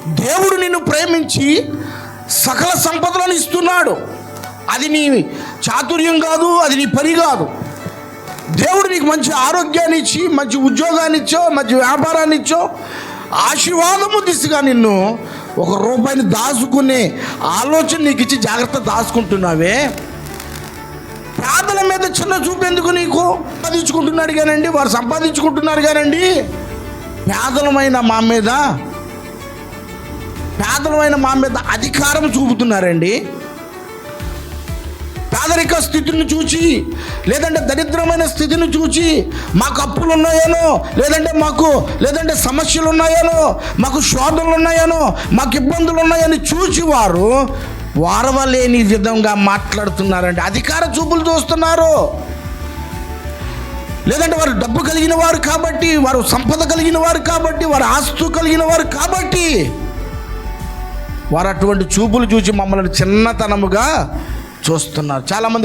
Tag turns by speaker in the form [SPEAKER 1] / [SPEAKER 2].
[SPEAKER 1] దేవుడు నిన్ను ప్రేమించి సకల సంపదలను ఇస్తున్నాడు. అది నీ చాతుర్యం కాదు, అది నీ పని కాదు. దేవుడు నీకు మంచి ఆరోగ్యాన్ని ఇచ్చి, మంచి ఉద్యోగాన్ని ఇచ్చో, మంచి వ్యాపారాన్ని ఇచ్చో, ఆశీర్వాదము దిశగా నిన్ను ఒక రూపాయిని దాచుకునే ఆలోచన నీకు ఇచ్చి జాగ్రత్త దాచుకుంటున్నావే. పేదల మీద చిన్న చూపు ఎందుకు నీకు? సంపాదించుకుంటున్నాడు కానండి, వారు సంపాదించుకుంటున్నారు కానండి, పేదలమైన మా మీద అధికారం చూపుతున్నారండి. పేదరిక స్థితిని చూచి, లేదంటే దరిద్రమైన స్థితిని చూచి, మాకు అప్పులు ఉన్నాయేనో, లేదంటే సమస్యలు ఉన్నాయేనో, మాకు శోధనలు ఉన్నాయేనో, మాకు ఇబ్బందులు ఉన్నాయని చూచి వారు వారవలేని విధంగా మాట్లాడుతున్నారండి. అధికార చూపులు చూస్తున్నారు. లేదంటే వారు డబ్బు కలిగిన వారు కాబట్టి, వారు సంపద కలిగిన వారు కాబట్టి, వారు ఆస్తు కలిగిన వారు కాబట్టి వారు అటువంటి చూపులు చూసి మమ్మల్ని చిన్నతనముగా చూస్తున్నారు. చాలామంది